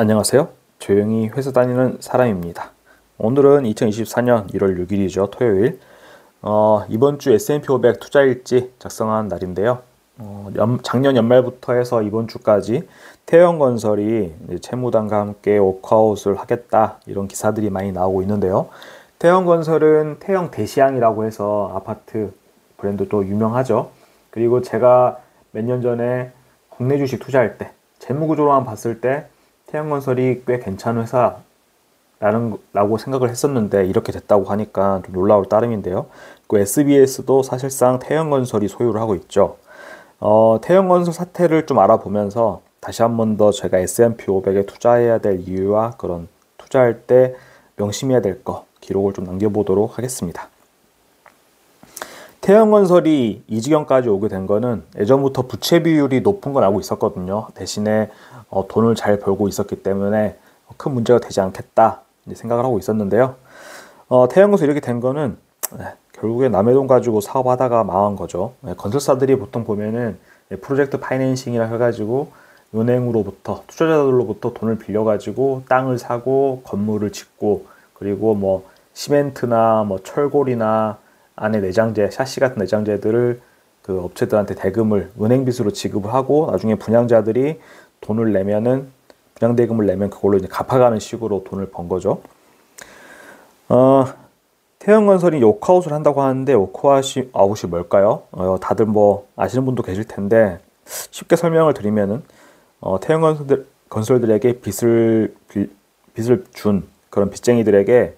안녕하세요. 조용히 회사 다니는 사람입니다. 오늘은 2024년 1월 6일이죠. 토요일. 이번 주 S&P 500 투자일지 작성한 날인데요. 작년 연말부터 해서 이번 주까지 태형건설이 채무단과 함께 워크아웃을 하겠다 이런 기사들이 많이 나오고 있는데요. 태형건설은 태형 대시양이라고 해서 아파트 브랜드도 유명하죠. 그리고 제가 몇 년 전에 국내 주식 투자할 때 재무구조로만 봤을 때 태형건설이 꽤 괜찮은 회사라고 생각을 했었는데 이렇게 됐다고 하니까 좀 놀라울 따름인데요. 그 SBS도 사실상 태형건설이 소유를 하고 있죠. 태형건설 사태를 좀 알아보면서 다시 한 번 더 제가 S&P 500에 투자해야 될 이유와 그런 투자할 때 명심해야 될 거 기록을 좀 남겨보도록 하겠습니다. 태형건설이 이 지경까지 오게 된 거는 예전부터 부채 비율이 높은 건 알고 있었거든요. 대신에 돈을 잘 벌고 있었기 때문에 큰 문제가 되지 않겠다 생각을 하고 있었는데요. 태형건설 이렇게 된 거는 결국에 남의 돈 가지고 사업하다가 망한 거죠. 건설사들이 보통 보면은 프로젝트 파이낸싱이라 해가지고 은행으로부터 투자자들로부터 돈을 빌려가지고 땅을 사고 건물을 짓고 그리고 뭐 시멘트나 뭐 철골이나 안에 내장재, 샤시 같은 내장재들을 그 업체들한테 대금을 은행 빚으로 지급을 하고 나중에 분양자들이 돈을 내면은 분양대금을 내면 그걸로 이제 갚아가는 식으로 돈을 번 거죠. 태형건설이 워크아웃을 한다고 하는데 워크아웃이 뭘까요? 다들 뭐 아시는 분도 계실 텐데 쉽게 설명을 드리면은 태형건설들에게 빚을 준 그런 빚쟁이들에게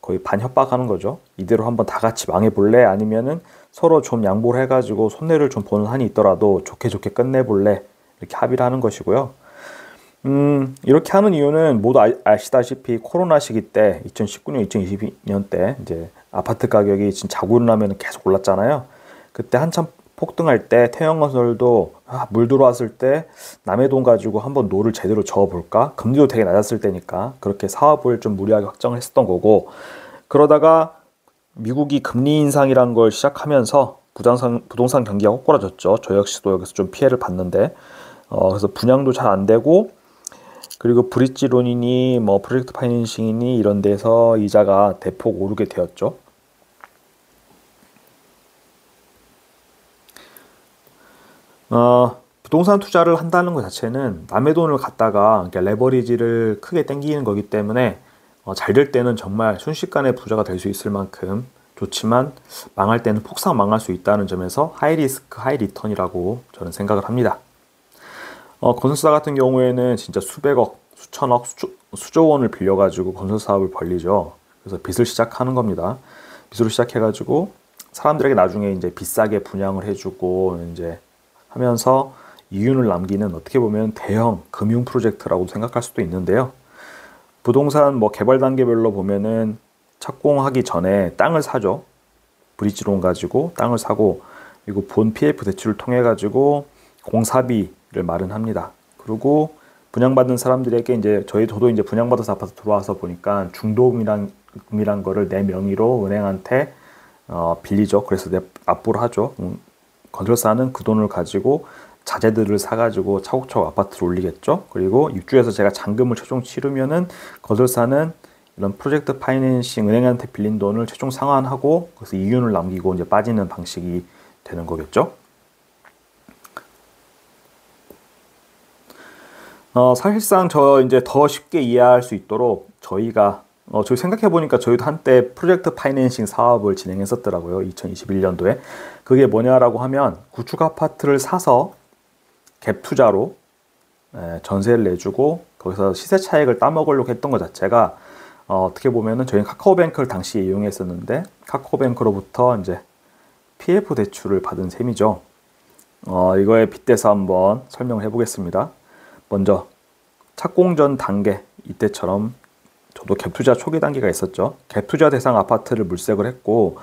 거의 반협박하는 거죠. 이대로 한번 다 같이 망해볼래? 아니면은 서로 좀 양보를 해가지고 손해를 좀 보는 한이 있더라도 좋게 끝내볼래? 이렇게 합의를 하는 것이고요. 이렇게 하는 이유는 모두 아시다시피 코로나 시기 때 2019년, 2020년 때 이제 아파트 가격이 진짜 자고 일어나면 계속 올랐잖아요. 그때 한참 폭등할 때 태형건설도 물 들어왔을 때 남의 돈 가지고 한번 노를 제대로 저어볼까? 금리도 되게 낮았을 때니까 그렇게 사업을 좀 무리하게 확정을 했었던 거고 그러다가 미국이 금리 인상이란 걸 시작하면서 부동산 경기가 꼬꾸라졌죠. 저 역시도 여기서 좀 피해를 봤는데 그래서 분양도 잘 안 되고 그리고 브릿지 론이니 뭐 프로젝트 파이낸싱이니 이런 데서 이자가 대폭 오르게 되었죠. 부동산 투자를 한다는 것 자체는 남의 돈을 갖다가 레버리지를 크게 땡기는 거기 때문에 잘 될 때는 정말 순식간에 부자가 될 수 있을 만큼 좋지만 망할 때는 폭삭 망할 수 있다는 점에서 하이 리스크 하이 리턴이라고 저는 생각을 합니다. 건설사 같은 경우에는 진짜 수백억, 수천억, 수조 원을 빌려가지고 건설 사업을 벌리죠. 그래서 빚을 시작하는 겁니다. 빚으로 시작해가지고 사람들에게 나중에 이제 비싸게 분양을 해주고 이제 하면서 이윤을 남기는 어떻게 보면 대형 금융 프로젝트라고 생각할 수도 있는데요. 부동산 뭐 개발 단계별로 보면은 착공하기 전에 땅을 사죠. 브릿지론 가지고 땅을 사고 그리고 본 PF 대출을 통해 가지고 공사비를 마련합니다. 그리고 분양받은 사람들에게 이제 저도 이제 분양받아서 아파트 들어와서 보니까 중도금이란 거를 내 명의로 은행한테 빌리죠. 그래서 납부를 하죠. 건설사는 그 돈을 가지고 자재들을 사가지고 차곡차곡 아파트를 올리겠죠. 그리고 입주해서 제가 잔금을 최종 치르면은 건설사는 이런 프로젝트 파이낸싱 은행한테 빌린 돈을 최종 상환하고 그래서 이윤을 남기고 이제 빠지는 방식이 되는 거겠죠. 사실상 이제 더 쉽게 이해할 수 있도록 저희 생각해보니까 저희도 한때 프로젝트 파이낸싱 사업을 진행했었더라고요. 2021년도에. 그게 뭐냐라고 하면 구축 아파트를 사서 갭 투자로 전세를 내주고 거기서 시세 차익을 따먹으려고 했던 것 자체가 어떻게 보면은 저희는 카카오뱅크를 당시에 이용했었는데 카카오뱅크로부터 이제 PF 대출을 받은 셈이죠. 이거에 빗대서 한번 설명을 해보겠습니다. 먼저 착공 전 단계 이때처럼 저도 갭투자 초기 단계가 있었죠. 갭투자 대상 아파트를 물색을 했고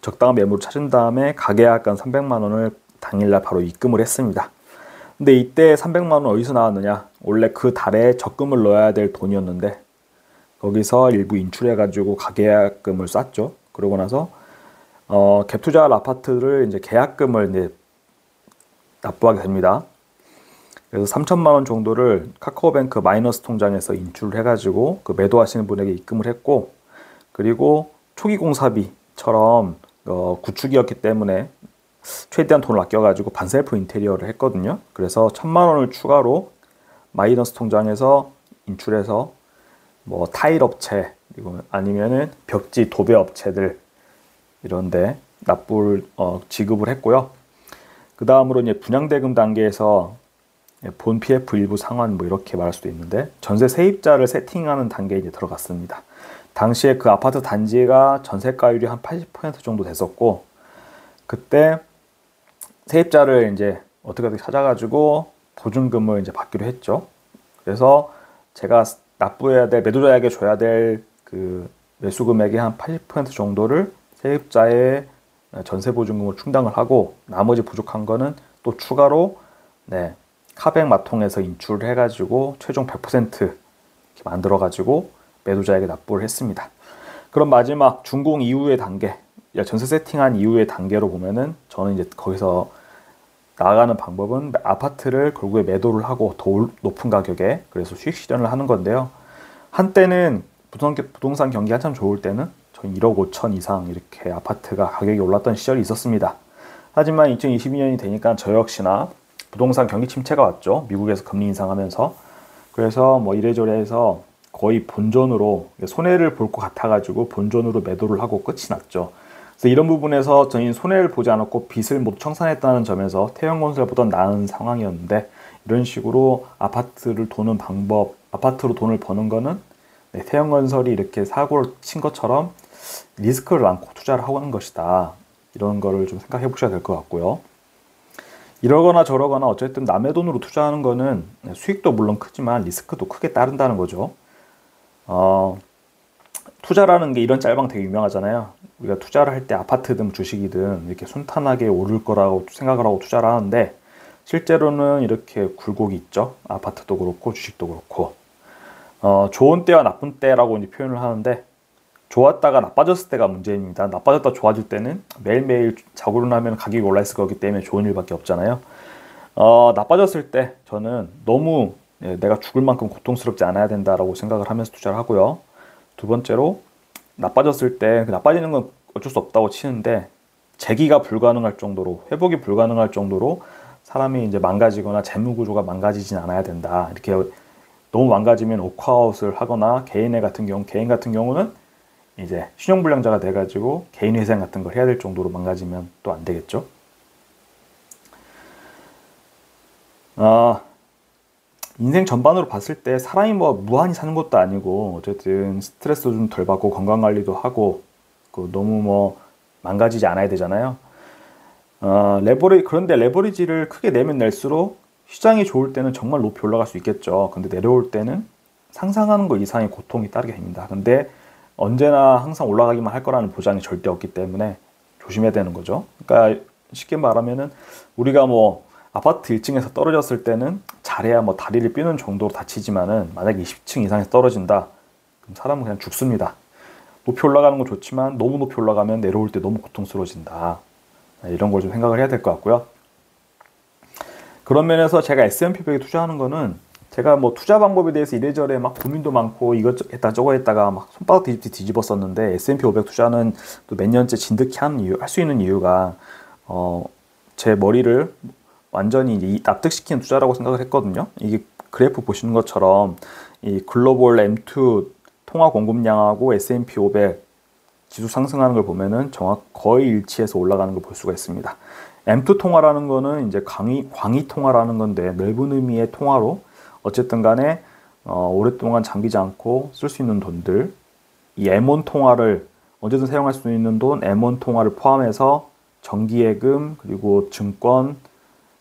적당한 매물을 찾은 다음에 가계약간 300만 원을 당일날 바로 입금을 했습니다. 근데 이때 300만 원 어디서 나왔느냐? 원래 그 달에 적금을 넣어야 될 돈이었는데 거기서 일부 인출해가지고 가계약금을 쐈죠. 그러고 나서 갭투자 아파트를 이제 계약금을 이제 납부하게 됩니다. 그래서 3천만 원 정도를 카카오뱅크 마이너스 통장에서 인출을 해가지고 그 매도하시는 분에게 입금을 했고, 그리고 초기 공사비처럼 구축이었기 때문에 최대한 돈을 아껴가지고 반셀프 인테리어를 했거든요. 그래서 1,000만 원을 추가로 마이너스 통장에서 인출해서 뭐 타일 업체, 그리고 아니면은 벽지 도배 업체들 이런데 납부를 지급을 했고요. 그 다음으로 이제 분양대금 단계에서 본 PF 일부 상환 뭐 이렇게 말할 수도 있는데, 전세 세입자를 세팅하는 단계에 이제 들어갔습니다. 당시에 그 아파트 단지가 전세가율이 한 80% 정도 됐었고, 그때 세입자를 이제 어떻게든 찾아가지고 보증금을 이제 받기로 했죠. 그래서 제가 납부해야 될, 매도자에게 줘야 될 그 매수 금액의 한 80% 정도를 세입자의 전세 보증금을 충당을 하고, 나머지 부족한 거는 또 추가로 카뱅 마통에서 인출을 해가지고 최종 100% 이렇게 만들어가지고 매도자에게 납부를 했습니다. 그럼 마지막 준공 이후의 단계, 전세 세팅한 이후의 단계로 보면은, 저는 이제 거기서 나아가는 방법은 아파트를 결국에 매도를 하고 더 높은 가격에, 그래서 수익 실현을 하는 건데요. 한때는 부동산 경기 한참 좋을 때는 저희 1억 5천 이상 이렇게 아파트가 가격이 올랐던 시절이 있었습니다. 하지만 2022년이 되니까 저 역시나 부동산 경기 침체가 왔죠. 미국에서 금리 인상하면서. 그래서 뭐 이래저래 해서 거의 본전으로, 손해를 볼 것 같아가지고 본전으로 매도를 하고 끝이 났죠. 그래서 이런 부분에서 저희는 손해를 보지 않았고 빚을 모두 청산했다는 점에서 태형건설보다 나은 상황이었는데, 이런 식으로 아파트를 도는 방법, 아파트로 돈을 버는 거는 태형건설이 이렇게 사고를 친 것처럼 리스크를 안고 투자를 하고 하는 것이다. 이런 거를 좀 생각해 보셔야 될 것 같고요. 이러거나 저러거나 어쨌든 남의 돈으로 투자하는 거는 수익도 물론 크지만 리스크도 크게 따른다는 거죠. 투자라는 게 이런 짤방 되게 유명하잖아요. 우리가 투자를 할 때 아파트든 주식이든 이렇게 순탄하게 오를 거라고 생각을 하고 투자를 하는데, 실제로는 이렇게 굴곡이 있죠. 아파트도 그렇고 주식도 그렇고. 좋은 때와 나쁜 때라고 이제 표현을 하는데, 좋았다가 나빠졌을 때가 문제입니다. 나빠졌다 좋아질 때는 매일매일 자고 일어나면 가격이 올라있을 거기 때문에 좋은 일밖에 없잖아요. 나빠졌을 때 저는 너무 내가 죽을 만큼 고통스럽지 않아야 된다라고 생각을 하면서 투자를 하고요. 두 번째로, 나빠졌을 때 나빠지는 건 어쩔 수 없다고 치는데, 재기가 불가능할 정도로, 회복이 불가능할 정도로 사람이 이제 망가지거나 재무 구조가 망가지진 않아야 된다. 이렇게 너무 망가지면 워크아웃을 하거나, 개인 같은 경우는 이제 신용불량자가 돼가지고 개인회생 같은 걸 해야 될 정도로 망가지면 또 안 되겠죠. 인생 전반으로 봤을 때 사람이 뭐 무한히 사는 것도 아니고, 어쨌든 스트레스도 좀 덜 받고 건강관리도 하고, 너무 뭐 망가지지 않아야 되잖아요. 그런데 레버리지를 크게 내면 낼수록 시장이 좋을 때는 정말 높이 올라갈 수 있겠죠. 근데 내려올 때는 상상하는 것 이상의 고통이 따르게 됩니다. 근데 언제나 항상 올라가기만 할 거라는 보장이 절대 없기 때문에 조심해야 되는 거죠. 그러니까 쉽게 말하면은, 우리가 뭐 아파트 1층에서 떨어졌을 때는 잘해야 뭐 다리를 삐는 정도로 다치지만은, 만약에 20층 이상에서 떨어진다, 그럼 사람은 그냥 죽습니다. 높이 올라가는 건 좋지만 너무 높이 올라가면 내려올 때 너무 고통스러워진다. 이런 걸 좀 생각을 해야 될 것 같고요. 그런 면에서 제가 S&P 500에 투자하는 거는, 제가 뭐 투자 방법에 대해서 이래저래 막 고민도 많고 이것 했다 저거 했다가 막 손바닥 뒤집었었는데, S&P 500 투자는 또 몇 년째 진득히 할 수 있는 이유가, 제 머리를 완전히 이제 납득시키는 투자라고 생각을 했거든요. 이게 그래프 보시는 것처럼 이 글로벌 M2 통화 공급량하고 S&P 500 지수 상승하는 걸 보면은 거의 일치해서 올라가는 걸 볼 수가 있습니다. M2 통화라는 거는 이제 광의 통화라는 건데, 넓은 의미의 통화로 어쨌든 간에 오랫동안 잠기지 않고 쓸 수 있는 돈들, 이 M1 통화를 언제든 사용할 수 있는 돈, M1 통화를 포함해서 정기예금, 그리고 증권,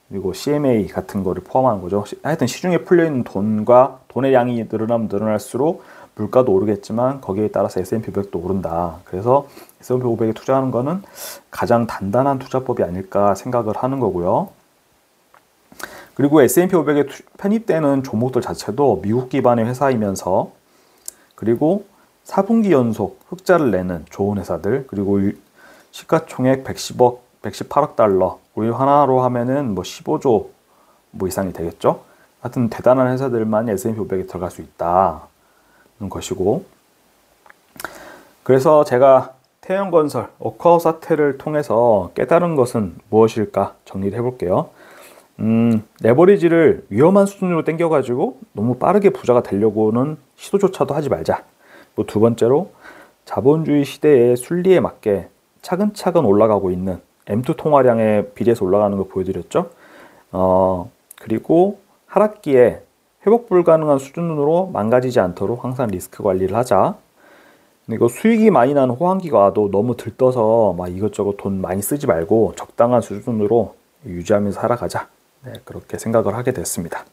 그리고 CMA 같은 거를 포함하는 거죠. 하여튼 시중에 풀려있는 돈과 돈의 양이 늘어나면 늘어날수록 물가도 오르겠지만 거기에 따라서 S&P 500도 오른다. 그래서 S&P 500에 투자하는 거는 가장 단단한 투자법이 아닐까 생각을 하는 거고요. 그리고 S&P 500에 편입되는 종목들 자체도 미국 기반의 회사이면서, 그리고 4분기 연속 흑자를 내는 좋은 회사들, 그리고 시가총액 118억 달러, 우리 하나로 하면은 뭐 15조 뭐 이상이 되겠죠. 하여튼 대단한 회사들만 S&P 500에 들어갈 수 있다는 것이고, 그래서 제가 태형건설 워크아웃 사태를 통해서 깨달은 것은 무엇일까 정리를 해볼게요. 레버리지를 위험한 수준으로 땡겨가지고 너무 빠르게 부자가 되려고는 시도조차도 하지 말자. 뭐 두 번째로, 자본주의 시대의 순리에 맞게 차근차근 올라가고 있는 M2 통화량에 비례해서 올라가는 거 보여드렸죠. 그리고 하락기에 회복 불가능한 수준으로 망가지지 않도록 항상 리스크 관리를 하자. 그리고 수익이 많이 나는 호황기가 와도 너무 들떠서 막 이것저것 돈 많이 쓰지 말고 적당한 수준으로 유지하면서 살아가자. 네, 그렇게 생각을 하게 됐습니다.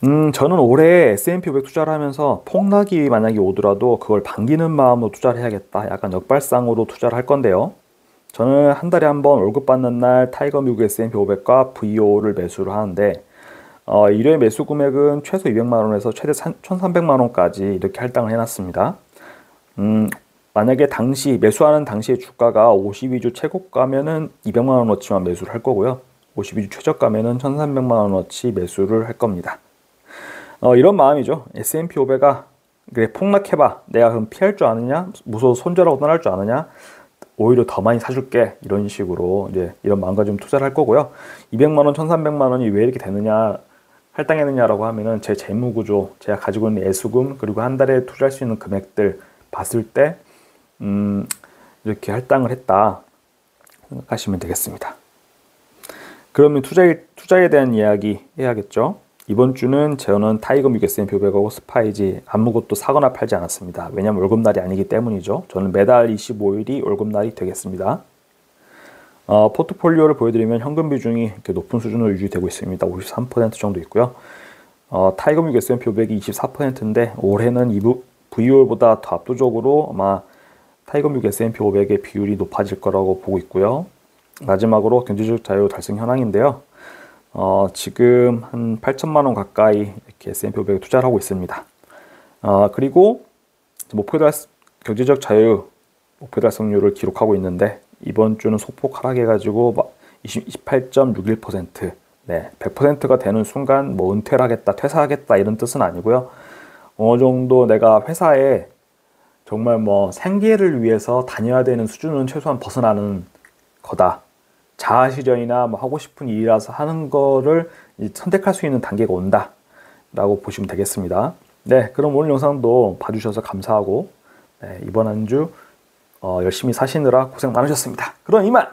저는 올해 S&P 500 투자를 하면서 폭락이 만약에 오더라도 그걸 반기는 마음으로 투자를 해야겠다. 약간 역발상으로 투자를 할 건데요. 저는 한 달에 한 번 월급 받는 날 타이거 미국 S&P 500과 VO를 매수를 하는데, 일회 매수 금액은 최소 200만 원에서 최대 1,300만 원까지 이렇게 할당을 해놨습니다. 만약에 매수하는 당시의 주가가 52주 최고가면은 200만 원어치만 매수를 할 거고요. 52주 최저가면은 1,300만 원어치 매수를 할 겁니다. 이런 마음이죠. S&P 500가 그래 폭락해봐. 내가 그럼 피할 줄 아느냐? 무서워서 손절하고 떠날 줄 아느냐? 오히려 더 많이 사줄게. 이런 식으로 이제 이런 마음가짐 투자를 할 거고요. 200만 원, 1,300만 원이 왜 이렇게 되느냐, 할당했느냐라고 하면은 제 재무구조, 제가 가지고 있는 예수금, 그리고 한 달에 투자할 수 있는 금액들 봤을 때 이렇게 할당을 했다 생각하시면 되겠습니다. 그러면 투자에 대한 이야기 해야겠죠. 이번 주는 저는 타이거 미국 S&P 500하고 스파이지 아무것도 사거나 팔지 않았습니다. 왜냐하면 월급날이 아니기 때문이죠. 저는 매달 25일이 월급날이 되겠습니다. 포트폴리오를 보여드리면 현금 비중이 이렇게 높은 수준으로 유지되고 있습니다. 53% 정도 있고요. 타이거 미국 S&P 500이 24%인데 올해는 VO보다 더 압도적으로 아마 타이거 미국 S&P 500의 비율이 높아질 거라고 보고 있고요. 마지막으로 경제적 자유 달성 현황인데요. 지금 한 8천만 원 가까이 이렇게 S&P 500에 투자를 하고 있습니다. 그리고 경제적 자유 목표 달성률을 기록하고 있는데, 이번 주는 소폭 하락해가지고 28.61%. 네, 100%가 되는 순간 뭐 은퇴를 하겠다, 퇴사하겠다 이런 뜻은 아니고요. 어느 정도 내가 회사에 정말 뭐 생계를 위해서 다녀야 되는 수준은 최소한 벗어나는 거다. 자아실현이나 뭐 하고 싶은 일이라서 하는 거를 선택할 수 있는 단계가 온다 라고 보시면 되겠습니다. 네, 그럼 오늘 영상도 봐주셔서 감사하고, 네, 이번 한 주 열심히 사시느라 고생 많으셨습니다. 그럼 이만!